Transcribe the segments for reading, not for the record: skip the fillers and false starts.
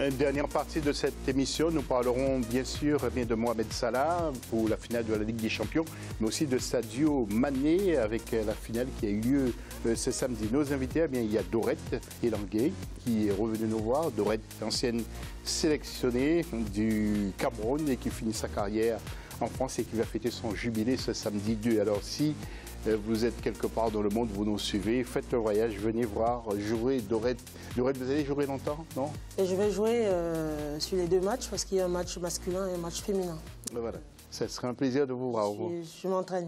Une dernière partie de cette émission, nous parlerons bien sûr de Mohamed Salah pour la finale de la Ligue des Champions, mais aussi de Sadio Mané avec la finale qui a eu lieu ce samedi. Nos invités, il y a Dorette Elangé qui est revenue nous voir. Dorette, ancienne sélectionnée du Cameroun et qui finit sa carrière en France et qui va fêter son jubilé ce samedi 2. Alors si vous êtes quelque part dans le monde, vous nous suivez, faites le voyage, venez voir, jouer Dorette. Dorette, vous allez jouer longtemps, non? Et je vais jouer sur les deux matchs parce qu'il y a un match masculin et un match féminin. Voilà, ça serait un plaisir de vous voir. Je m'entraîne.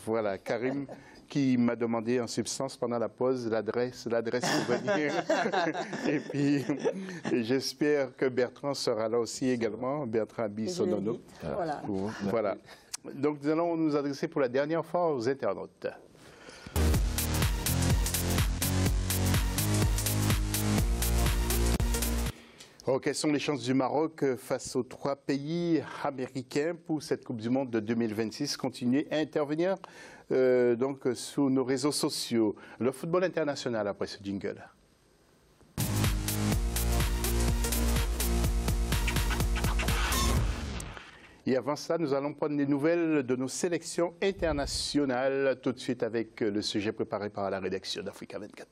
Voilà, Karim qui m'a demandé en substance pendant la pause l'adresse pour venir. Et puis, j'espère que Bertrand sera là aussi également, Bertrand Bissonono. Voilà. Donc nous allons nous adresser pour la dernière fois aux internautes. Quelles sont les chances du Maroc face aux 3 pays américains pour cette Coupe du Monde de 2026? Continuez à intervenir donc sur nos réseaux sociaux. Le football international après ce jingle. Et avant ça, nous allons prendre des nouvelles de nos sélections internationales tout de suite avec le sujet préparé par la rédaction d'Africa 24.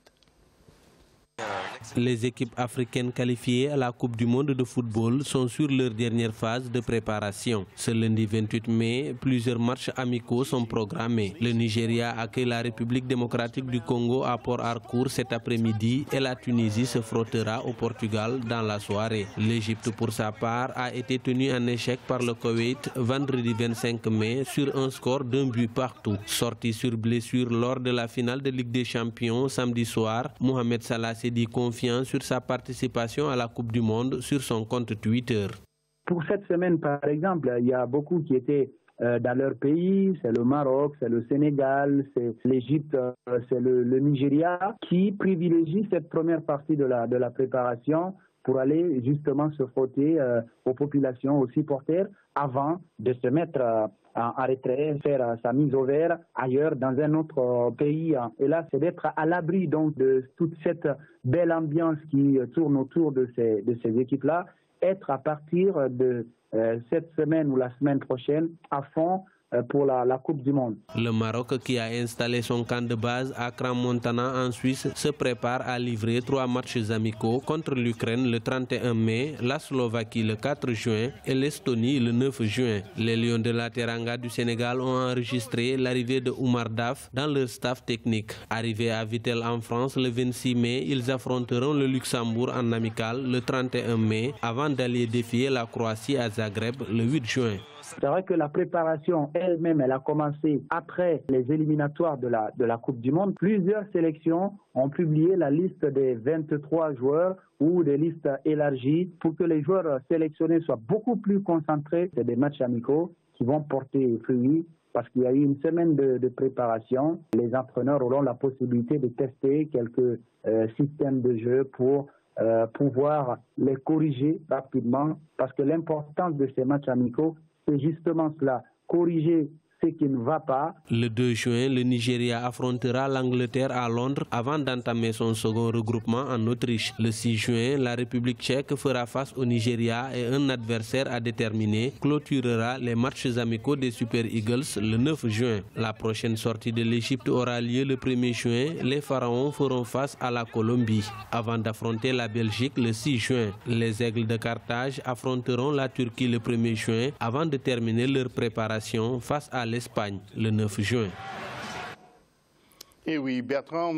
Les équipes africaines qualifiées à la Coupe du Monde de football sont sur leur dernière phase de préparation. Ce lundi 28 mai, plusieurs matchs amicaux sont programmés. Le Nigeria accueille la République démocratique du Congo à Port Harcourt cet après-midi et la Tunisie se frottera au Portugal dans la soirée. L'Égypte, pour sa part, a été tenue en échec par le Koweït vendredi 25 mai sur un score d'1 but partout. Sorti sur blessure lors de la finale de Ligue des Champions samedi soir, Mohamed Salah s'est dit confiant sur sa participation à la Coupe du Monde sur son compte Twitter. Pour cette semaine, par exemple, il y a beaucoup qui étaient dans leur pays, c'est le Maroc, c'est le Sénégal, c'est l'Égypte, c'est le Nigeria, qui privilégient cette première partie de la préparation pour aller justement se frotter aux populations, aux supporters, avant de se mettre en retrait, faire sa mise au vert ailleurs dans un autre pays. Et là, c'est d'être à l'abri donc de toute cette belle ambiance qui tourne autour de ces équipes-là, être à partir de cette semaine ou la semaine prochaine à fond pour la Coupe du Monde. Le Maroc, qui a installé son camp de base à Crans-Montana en Suisse, se prépare à livrer 3 matchs amicaux contre l'Ukraine le 31 mai, la Slovaquie le 4 juin et l'Estonie le 9 juin. Les Lions de la Teranga du Sénégal ont enregistré l'arrivée de Oumar Daf dans leur staff technique. Arrivés à Vittel en France le 26 mai, ils affronteront le Luxembourg en amical le 31 mai avant d'aller défier la Croatie à Zagreb le 8 juin. C'est vrai que la préparation elle-même, elle a commencé après les éliminatoires de la Coupe du Monde. Plusieurs sélections ont publié la liste des 23 joueurs ou des listes élargies pour que les joueurs sélectionnés soient beaucoup plus concentrés. C'est des matchs amicaux qui vont porter fruit parce qu'il y a eu une semaine de préparation. Les entraîneurs auront la possibilité de tester quelques systèmes de jeu pour pouvoir les corriger rapidement parce que l'importance de ces matchs amicaux, c'est justement cela, corriger ce qui ne va pas. Le 2 juin, le Nigeria affrontera l'Angleterre à Londres avant d'entamer son second regroupement en Autriche. Le 6 juin, la République tchèque fera face au Nigeria et un adversaire à déterminer clôturera les matchs amicaux des Super Eagles le 9 juin. La prochaine sortie de l'Égypte aura lieu le 1er juin. Les Pharaons feront face à la Colombie avant d'affronter la Belgique le 6 juin. Les Aigles de Carthage affronteront la Turquie le 1er juin avant de terminer leur préparation face à l'Espagne le 9 juin. Et oui, Bertrand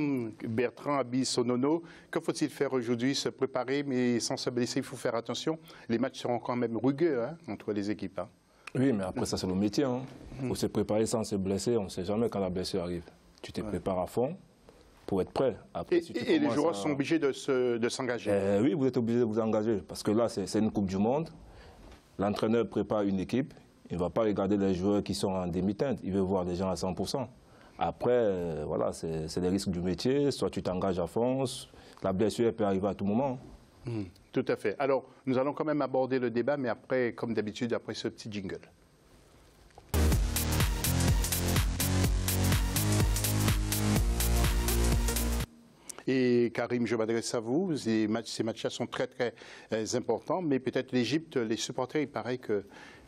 Bissonono, que faut-il faire aujourd'hui? Se préparer, mais sans se blesser, il faut faire attention. Les matchs seront quand même rugueux entre les équipes. Oui, mais après ça c'est le métier. Il faut se préparer sans se blesser, on ne sait jamais quand la blessure arrive. Tu te prépares à fond pour être prêt. Après, si et les joueurs sont obligés de s'engager. Oui, vous êtes obligé de vous engager, parce que là c'est une Coupe du Monde. L'entraîneur prépare une équipe. Il ne va pas regarder les joueurs qui sont en demi-teinte, il veut voir des gens à 100%. Après, voilà, c'est les risques du métier, soit tu t'engages à fond, la blessure peut arriver à tout moment. Tout à fait. Alors, nous allons quand même aborder le débat, mais après, comme d'habitude, après ce petit jingle. Et Karim, je m'adresse à vous. Ces matchs-là sont très très importants, mais peut-être l'Égypte, les supporters, il paraît que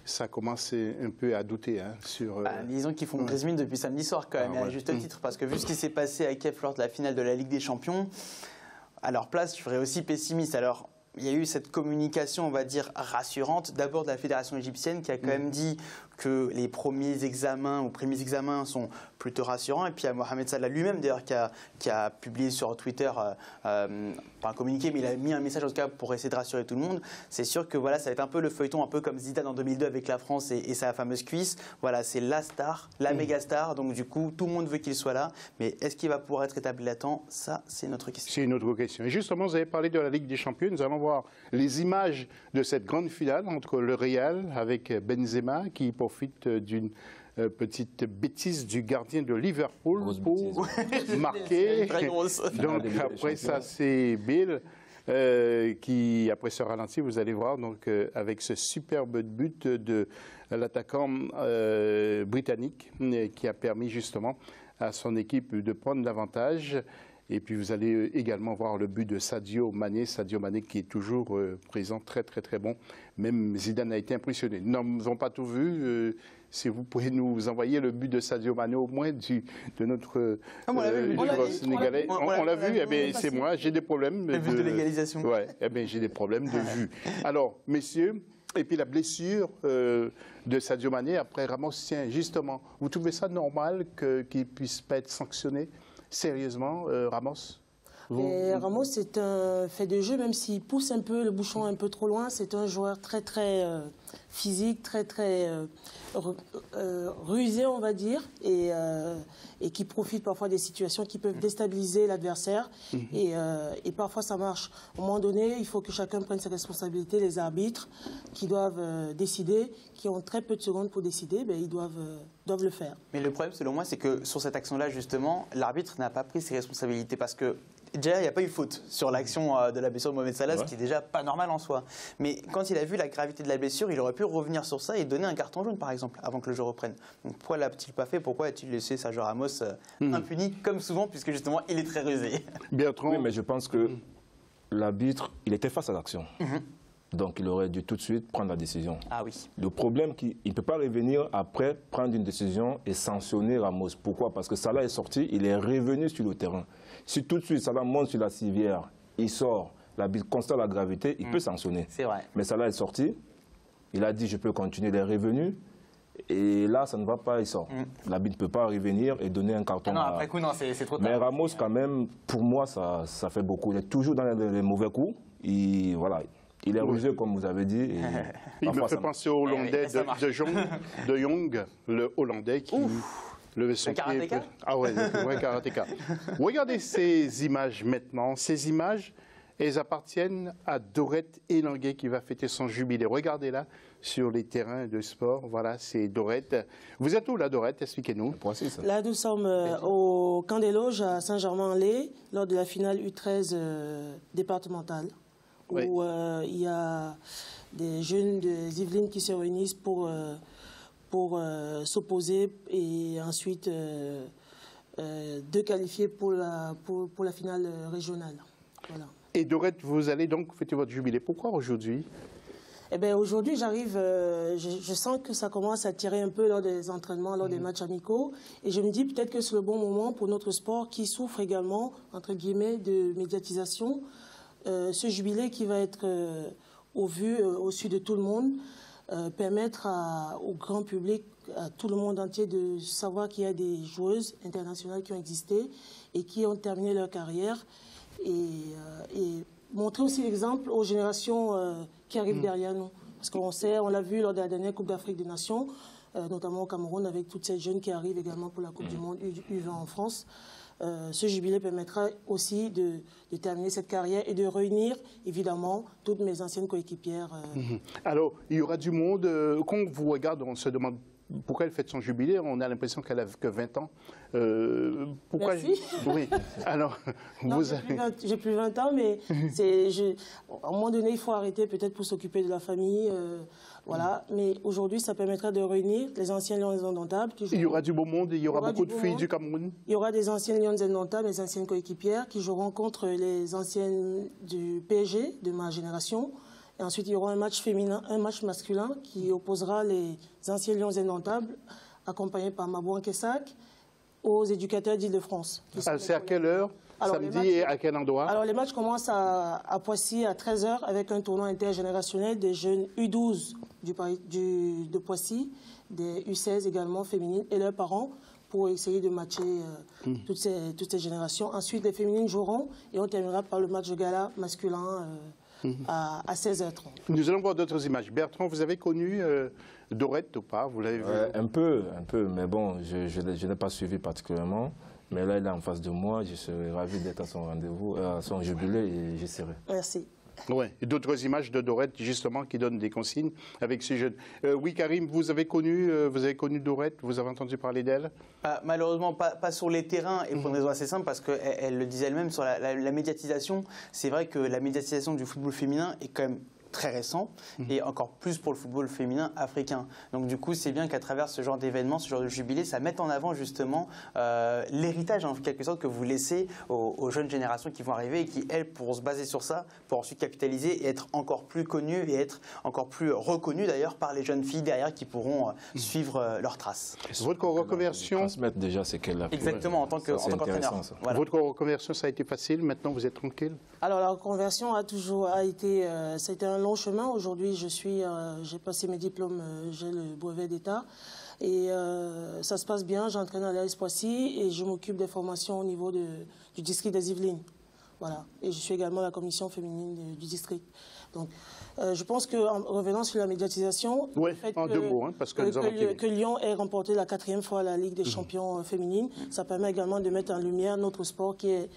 ça commence un peu à douter sur... disons qu'ils font une grise mine depuis samedi soir quand même, à juste titre, parce que vu ce qui s'est passé à Kiev lors de la finale de la Ligue des Champions, à leur place, je serais aussi pessimiste. Alors, il y a eu cette communication, on va dire, rassurante, d'abord de la fédération égyptienne qui a quand même dit que les premiers examens sont plutôt rassurants. Et puis il y a Mohamed Salah lui-même, d'ailleurs, qui a publié sur Twitter, pas un communiqué, mais il a mis un message en tout cas pour essayer de rassurer tout le monde. C'est sûr que voilà, ça va être un peu le feuilleton, un peu comme Zidane en 2002 avec la France et sa fameuse cuisse. Voilà, c'est la star, la méga star. Donc du coup, tout le monde veut qu'il soit là. Mais est-ce qu'il va pouvoir être établi à temps? Ça, c'est notre question. C'est une autre question. Et justement, vous avez parlé de la Ligue des Champions. Nous allons voir les images de cette grande finale entre le Real avec Benzema qui profite d'une petite bêtise du gardien de Liverpool pour marquer. Très grosse. Donc après ça, c'est Bill qui, après ce ralenti, vous allez voir, donc, avec ce superbe but de l'attaquant britannique qui a permis justement à son équipe de prendre l'avantage. Et puis vous allez également voir le but de Sadio Mané qui est toujours présent, très très très bon. Même Zidane a été impressionné. Nous n'avons pas tout vu. Si vous pouvez nous envoyer le but de Sadio Mané au moins de notre joueur sénégalais. On l'a vu, eh bien, c'est moi, j'ai des problèmes. Le but de l'égalisation. Oui, eh bien, j'ai des problèmes de vue. Alors, messieurs, et puis la blessure de Sadio Mané après Ramos, tiens, justement, vous trouvez ça normal qu'il ne puisse pas être sanctionné? Sérieusement, Ramos? Ramos, c'est un fait de jeu, même s'il pousse un peu le bouchon un peu trop loin. C'est un joueur très très physique, très très rusé, on va dire, et qui profite parfois des situations qui peuvent déstabiliser l'adversaire. Et parfois ça marche. À un moment donné, il faut que chacun prenne ses responsabilités. Les arbitres qui doivent décider, qui ont très peu de secondes pour décider, ben, ils doivent le faire. Mais le problème, selon moi, c'est que sur cette action-là, justement, l'arbitre n'a pas pris ses responsabilités parce que déjà, il n'y a pas eu faute sur l'action de la blessure de Mohamed Salah, ce qui est déjà pas normal en soi. Mais quand il a vu la gravité de la blessure, il aurait pu revenir sur ça et donner un carton jaune, par exemple, avant que le jeu reprenne. Donc pourquoi l'a-t-il pas fait? Pourquoi a-t-il laissé Sergio Ramos impuni, comme souvent, puisque justement, il est très rusé? Bertrand. Oui, mais je pense que l'arbitre, il était face à l'action. Donc il aurait dû tout de suite prendre la décision. Ah oui. Le problème, il ne peut pas revenir après, prendre une décision et sanctionner Ramos. Pourquoi? Parce que Salah est sorti, il est revenu sur le terrain. Si tout de suite Salah monte sur la civière, il sort, l'arbitre constate la gravité, il peut sanctionner. C'est vrai. Mais Salah est sorti, il a dit je peux continuer, il est revenu. Et là, ça ne va pas, il sort. L'arbitre ne peut pas revenir et donner un carton. Non, après coup, non, c'est trop tard. Mais Ramos, quand même, pour moi, ça fait beaucoup. Il est toujours dans les mauvais coups. Voilà. Il est rusé, comme vous avez dit. Il me fait penser au Hollandais de Jong, le Hollandais qui levait son pied. Ah ouais, le vrai karatéka. Regardez ces images maintenant. Ces images, elles appartiennent à Dorette Elanguet qui va fêter son jubilé. Regardez-la sur les terrains de sport. Voilà, c'est Dorette. Vous êtes où là, Dorette? Expliquez-nous. Là, nous sommes au Camp des Loges à Saint-Germain-en-Laye lors de la finale U13 départementale. Où il y a des jeunes des Yvelines qui se réunissent pour s'opposer et ensuite de qualifier pour la finale régionale. Voilà. Et Dorette, vous allez donc fêter votre jubilé. Pourquoi aujourd'hui? Eh bien, aujourd'hui, j'arrive, je sens que ça commence à tirer un peu lors des entraînements, lors des matchs amicaux. Et je me dis peut-être que c'est le bon moment pour notre sport qui souffre également, entre guillemets, de médiatisation. Ce jubilé qui va être au su de tout le monde, permettre au grand public, à tout le monde entier de savoir qu'il y a des joueuses internationales qui ont existé et qui ont terminé leur carrière et montrer aussi l'exemple aux générations qui arrivent derrière nous. Parce qu'on sait, on l'a vu lors de la dernière Coupe d'Afrique des Nations, notamment au Cameroun, avec toutes ces jeunes qui arrivent également pour la Coupe du Monde U20 en France. Ce jubilé permettra aussi de terminer cette carrière et de réunir, évidemment, toutes mes anciennes coéquipières. Alors, il y aura du monde. Quand on vous regarde, on se demande pourquoi elle fête son jubilé? On a l'impression qu'elle a que 20 ans. Pourquoi? Merci. Oui. Alors, j'ai plus 20 ans, mais à un moment donné, il faut arrêter peut-être pour s'occuper de la famille. Voilà. Mais aujourd'hui, ça permettra de réunir les anciens Lions indomptables. Il y aura du beau monde, il y aura beaucoup de filles du Cameroun. Il y aura des anciens Lions indomptables, les anciennes coéquipières qui joueront contre les anciennes du PSG de ma génération. Et ensuite, il y aura un match féminin, un match masculin qui opposera les anciens Lions indomptables, accompagnés par Mabouan Kessac, aux éducateurs d'Île-de-France. C'est à quelle heure? Alors, samedi et à quel endroit? Alors, les matchs commencent à Poissy à 13h avec un tournoi intergénérationnel des jeunes U12 de Poissy, des U16 également féminines et leurs parents pour essayer de matcher toutes ces générations. Ensuite, les féminines joueront et on terminera par le match de gala masculin à 16h30. Nous allons voir d'autres images. Bertrand, vous avez connu Dorette ou pas? Vous l'avez vu? Un peu, mais bon, je n'ai pas suivi particulièrement. Mais là, il est en face de moi, je serais ravi d'être à son rendez-vous, à son jubilé, et j'y serai. Merci. Oui, et d'autres images de Dorette, justement, qui donnent des consignes avec ces jeunes. Oui, Karim, vous avez connu Dorette, vous avez entendu parler d'elle? Malheureusement, pas sur les terrains, et pour une raison assez simple, parce qu'elle le disait elle-même sur la médiatisation. C'est vrai que la médiatisation du football féminin est quand même très récent et encore plus pour le football féminin africain. Donc du coup, c'est bien qu'à travers ce genre d'événement, ce genre de jubilé, ça mette en avant justement l'héritage en quelque sorte que vous laissez aux jeunes générations qui vont arriver et qui, elles, pourront se baser sur ça pour ensuite capitaliser et être encore plus connues et être encore plus reconnues d'ailleurs par les jeunes filles derrière qui pourront suivre leurs traces. Votre reconversion... Transmettre déjà ce qu'elle a fait. Exactement, en tant qu'entraîneur. Voilà. Votre reconversion, ça a été facile, maintenant vous êtes tranquille? Alors la reconversion a été un long chemin. Aujourd'hui, j'ai passé mes diplômes, j'ai le brevet d'État et ça se passe bien. J'entraîne à l'AS Poissy et je m'occupe des formations au niveau du district des Yvelines. Voilà. Et je suis également à la commission féminine du district. Donc, je pense qu'en revenant sur la médiatisation, le fait que Lyon ait remporté la 4e fois la Ligue des champions féminines, ça permet également de mettre en lumière notre sport qui est,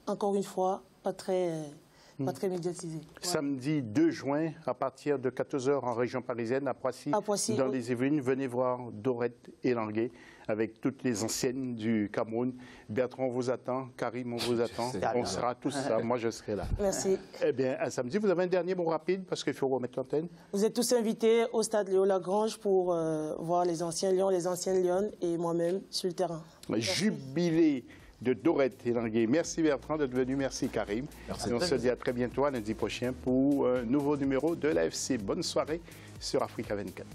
encore une fois, pas très médiatisé. Samedi 2 juin, à partir de 14h en région parisienne, à Poissy dans les Yvelines, venez voir Dorette Elanguet avec toutes les anciennes du Cameroun. Bertrand, on vous attend. Karim, on vous attend. On sera tous là. Moi, je serai là. Merci. Eh bien, à samedi, vous avez un dernier mot rapide parce qu'il faut remettre l'antenne. Vous êtes tous invités au stade Léo Lagrange pour voir les anciens Lions, les anciennes Lionnes et moi-même sur le terrain. Jubilé de Dorette Elanguet. Merci Bertrand d'être venu. Merci Karim. Merci. Et on se dit à très bientôt, à lundi prochain, pour un nouveau numéro de l'AFC. Bonne soirée sur Africa 24.